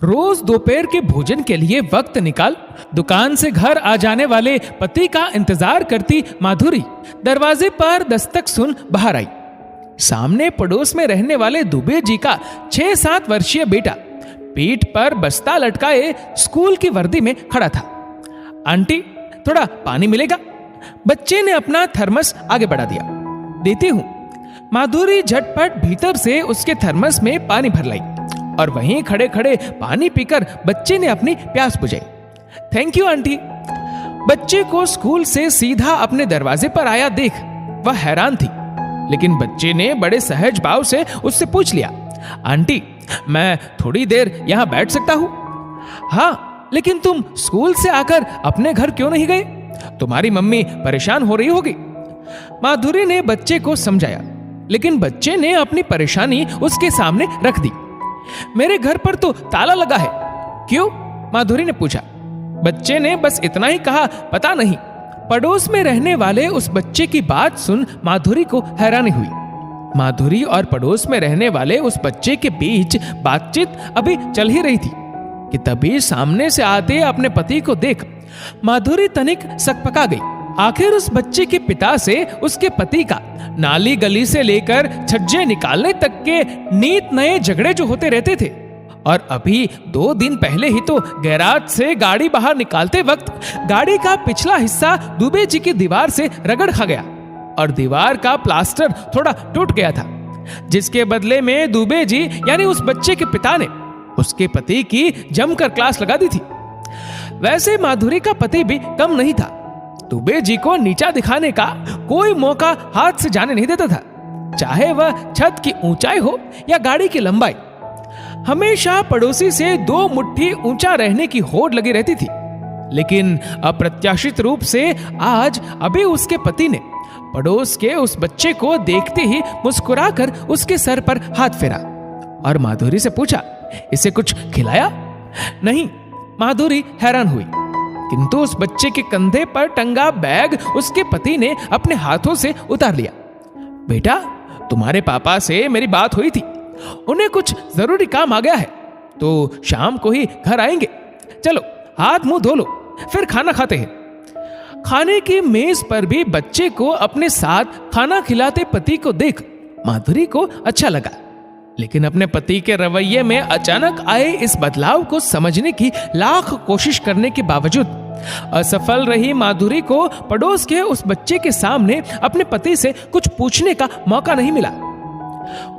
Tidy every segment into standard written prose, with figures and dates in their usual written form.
रोज दोपहर के भोजन के लिए वक्त निकाल दुकान से घर आ जाने वाले पति का इंतजार करती माधुरी दरवाजे पर दस्तक सुन बाहर आई। सामने पड़ोस में रहने वाले दुबे जी का 6-7 वर्षीय बेटा पीठ पर बस्ता लटकाए स्कूल की वर्दी में खड़ा था। आंटी, थोड़ा पानी मिलेगा? बच्चे ने अपना थर्मस आगे बढ़ा दिया। देती हूं। माधुरी झटपट भीतर से उसके थर्मस में पानी भर लाई और वहीं खड़े खड़े पानी पीकर बच्चे ने अपनी प्यास बुझाई। Thank you aunty. बच्चे को स्कूल से सीधा अपने दरवाजे पर आया देख वह हैरान थी, लेकिन बच्चे ने बड़े सहज भाव से उससे पूछ लिया, आंटी, मैं थोड़ी देर यहां बैठ सकता हूं? हाँ, लेकिन तुम स्कूल से आकर अपने घर क्यों नहीं गए? तुम्हारी मम्मी परेशान हो रही होगी। माधुरी ने बच्चे को समझाया, लेकिन बच्चे ने अपनी परेशानी उसके सामने रख दी। मेरे घर पर तो ताला लगा है। क्यों? माधुरी ने पूछा। बच्चे ने बस इतना ही कहा, पता नहीं। पड़ोस में रहने वाले उस बच्चे की बात सुन माधुरी को हैरानी हुई। माधुरी और पड़ोस में रहने वाले उस बच्चे के बीच बातचीत अभी चल ही रही थी कि तभी सामने से आते अपने पति को देख माधुरी तनिक सकपका गई। आखिर उस बच्चे के पिता से उसके पति का नाली गली से लेकर छज्जे निकालने तक के नीत नए झगड़े जो होते रहते थे, और अभी 2 दिन पहले ही तो गैराज से गाड़ी बाहर निकालते वक्त गाड़ी का पिछला हिस्सा दुबे जी की दीवार से रगड़ खा गया और दीवार का प्लास्टर थोड़ा टूट गया था, जिसके बदले में दुबे जी यानी उस बच्चे के पिता ने उसके पति की जमकर क्लास लगा दी थी। वैसे माधुरी का पति भी कम नहीं था। दुबे जी को नीचा दिखाने का कोई मौका हाथ से जाने नहीं देता था, चाहे वह छत की ऊंचाई हो या गाड़ी की लंबाई। हमेशा पड़ोसी से 2 मुट्ठी ऊंचा रहने की होड़ लगी रहती थी, लेकिन अप्रत्याशित रूप से आज अभी उसके पति ने पड़ोस के उस बच्चे को देखते ही मुस्कुराकर उसके सर पर हाथ फेरा और माधुरी से पूछा, इसे कुछ खिलाया? नहीं। माधुरी हैरान हुई, किंतु उस बच्चे के कंधे पर टंगा बैग उसके पति ने अपने हाथों से उतार लिया। बेटा, तुम्हारे पापा से मेरी बात हुई थी, उन्हें कुछ जरूरी काम आ गया है, तो शाम को ही घर आएंगे। चलो हाथ मुंह धो लो, फिर खाना खाते हैं। खाने की मेज पर भी बच्चे को अपने साथ खाना खिलाते पति को देख माधुरी को अच्छा लगा, लेकिन अपने पति के रवैये में अचानक आए इस बदलाव को समझने की लाख कोशिश करने के बावजूद असफल रही माधुरी को पड़ोस के उस बच्चे के सामने अपने पति से कुछ पूछने का मौका नहीं मिला।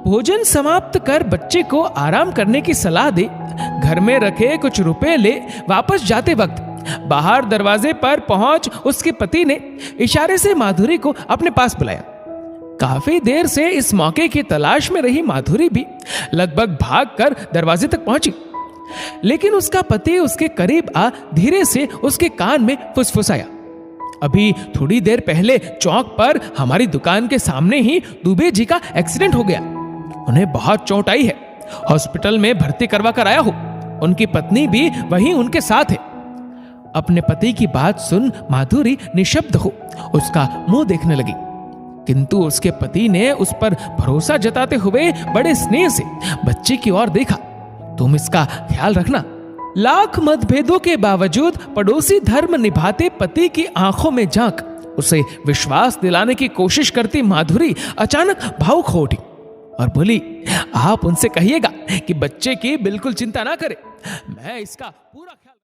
भोजन समाप्त कर बच्चे को आराम करने की सलाह दी घर में रखे कुछ रुपए ले वापस जाते वक्त बाहर दरवाजे पर पहुंच उसके पति ने इशारे से माधुरी को अपने पास बुलाया। काफी देर से इस मौके की तलाश में रही माधुरी भी लगभग भागकर दरवाजे तक पहुंची, लेकिन उसका पति उसके करीब आ धीरे से उसके कान में फुसफुसाया, अभी थोड़ी देर पहले चौक पर हमारी दुकान के सामने ही दुबे जी का एक्सीडेंट हो गया। उन्हें बहुत चोट आई है, हॉस्पिटल में भर्ती करवा कर आया हूं। उनकी पत्नी भी वहीं उनके साथ है। अपने पति की बात सुन माधुरी निशब्द हो उसका मुंह देखने लगी, किंतु उसके पति ने उस पर भरोसा जताते हुए बड़े स्नेह से बच्चे की ओर देखा। तुम इसका ख्याल रखना। लाख मतभेदों के बावजूद पड़ोसी धर्म निभाते पति की आंखों में झांक उसे विश्वास दिलाने की कोशिश करती माधुरी अचानक भावुक हो उठी और बोली, आप उनसे कहिएगा कि बच्चे की बिल्कुल चिंता ना करे, मैं इसका पूरा ख्याल